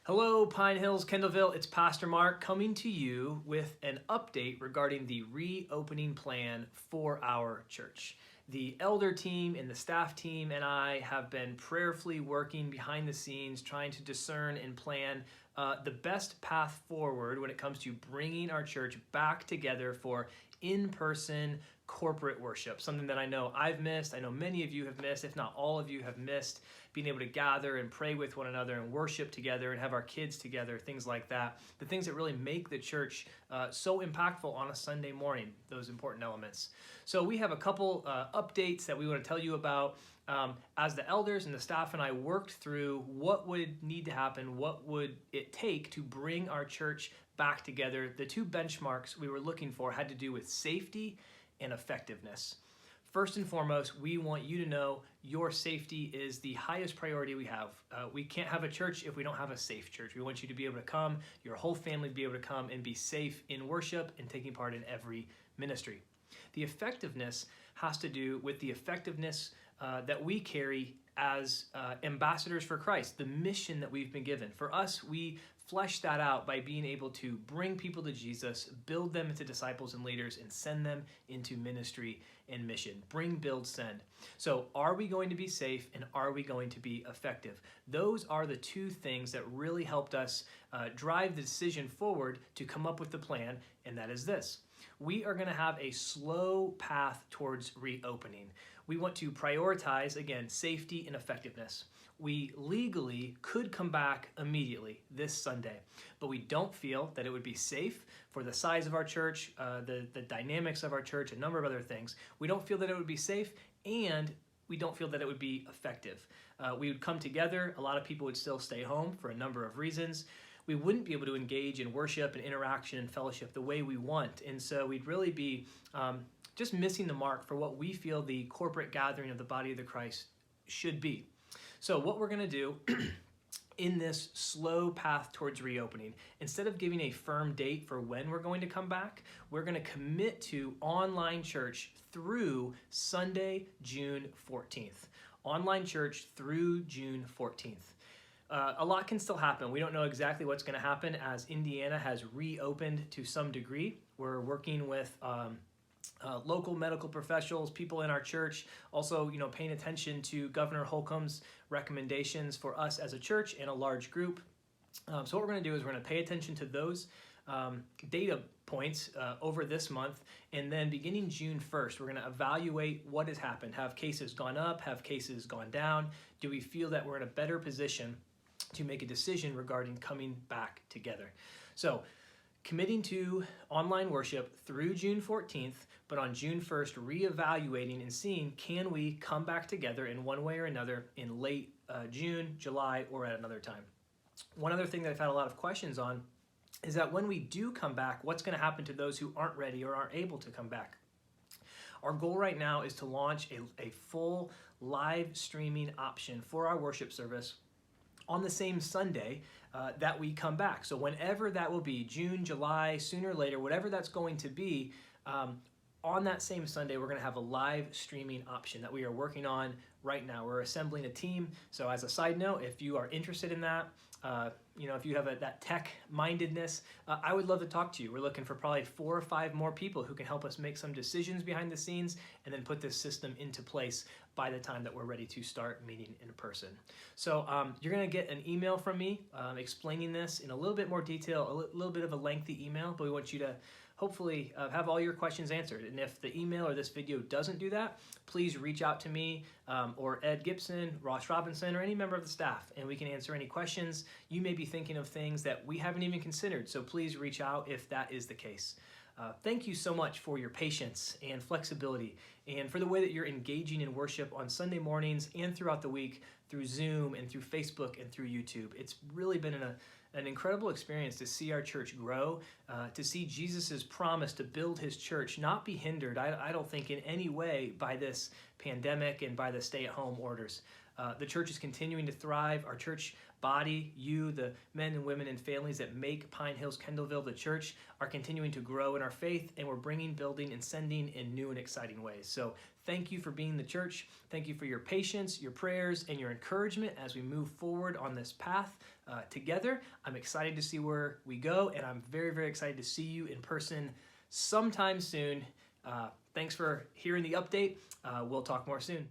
Hello, Pine Hills, Kendallville. It's Pastor Marc coming to you with an update regarding the reopening plan for our church. The elder team and the staff team and I have been prayerfully working behind the scenes, trying to discern and plan the best path forward when it comes to bringing our church back together for in-person corporate worship, something that I know I've missed. I know many of you have missed, if not all of you have missed, being able to gather and pray with one another and worship together and have our kids together, things like that. The things that really make the church so impactful on a Sunday morning, those important elements. So we have a couple updates that we want to tell you about as the elders and the staff and I worked through what would need to happen, what would it take to bring our church back together. The two benchmarks we were looking for had to do with safety and effectiveness. First and foremost, we want you to know your safety is the highest priority we have. We can't have a church if we don't have a safe church. We want you to be able to come, your whole family to be able to come and be safe in worship and taking part in every ministry. The effectiveness has to do with the effectiveness that we carry as ambassadors for Christ, the mission that we've been given. For us, we flesh that out by being able to bring people to Jesus, build them into disciples and leaders, and send them into ministry and mission. Bring, build, send. So are we going to be safe and are we going to be effective? Those are the two things that really helped us drive the decision forward to come up with the plan, and that is this. We are going to have a slow path towards reopening. We want to prioritize, again, safety and effectiveness. We legally could come back immediately this Sunday, but we don't feel that it would be safe for the size of our church, the dynamics of our church, a number of other things. We don't feel that it would be safe, and we don't feel that it would be effective. We would come together. A lot of people would still stay home for a number of reasons. We wouldn't be able to engage in worship and interaction and fellowship the way we want, and so we'd really be just missing the mark for what we feel the corporate gathering of the body of the Christ should be. So what we're going to do in this slow path towards reopening, instead of giving a firm date for when we're going to come back, we're going to commit to online church through Sunday, June 14th. Online church through June 14th. A lot can still happen. We don't know exactly what's going to happen as Indiana has reopened to some degree. We're working with local medical professionals, people in our church, also paying attention to Governor Holcomb's recommendations for us as a church and a large group. So what we're going to do is we're going to pay attention to those data points over this month, and then beginning June 1st, we're going to evaluate what has happened. Have cases gone up? Have cases gone down? Do we feel that we're in a better position to make a decision regarding coming back together? So committing to online worship through June 14th, but on June 1st, reevaluating and seeing, can we come back together in one way or another in late June, July, or at another time? One other thing that I've had a lot of questions on is that when we do come back, what's going to happen to those who aren't ready or aren't able to come back? Our goal right now is to launch a full live streaming option for our worship service on the same Sunday that we come back. So whenever that will be, June, July, sooner or later, whatever that's going to be, on that same Sunday, we're going to have a live streaming option that we are working on right now. We're assembling a team. So as a side note, if you are interested in that, if you have that tech-mindedness, I would love to talk to you. We're looking for probably 4 or 5 more people who can help us make some decisions behind the scenes and then put this system into place by the time that we're ready to start meeting in person. So you're going to get an email from me explaining this in a little bit more detail, a little bit of a lengthy email, but we want you to hopefully have all your questions answered. And if the email or this video doesn't do that, please reach out to me or Ed Gibson, Ross Robinson, or any member of the staff, and we can answer any questions. You may be thinking of things that we haven't even considered, so please reach out if that is the case. Thank you so much for your patience and flexibility and for the way that you're engaging in worship on Sunday mornings and throughout the week through Zoom and through Facebook and through YouTube. It's really been an incredible experience to see our church grow, to see Jesus's promise to build his church not be hindered, I don't think, in any way by this pandemic and by the stay-at-home orders. The church is continuing to thrive. Our church body, you, the men and women and families that make Pine Hills, Kendallville, the church, are continuing to grow in our faith, and we're bringing, building, and sending in new and exciting ways. So thank you for being the church. Thank you for your patience, your prayers, and your encouragement as we move forward on this path together. I'm excited to see where we go, and I'm very, very excited to see you in person sometime soon. Thanks for hearing the update. We'll talk more soon.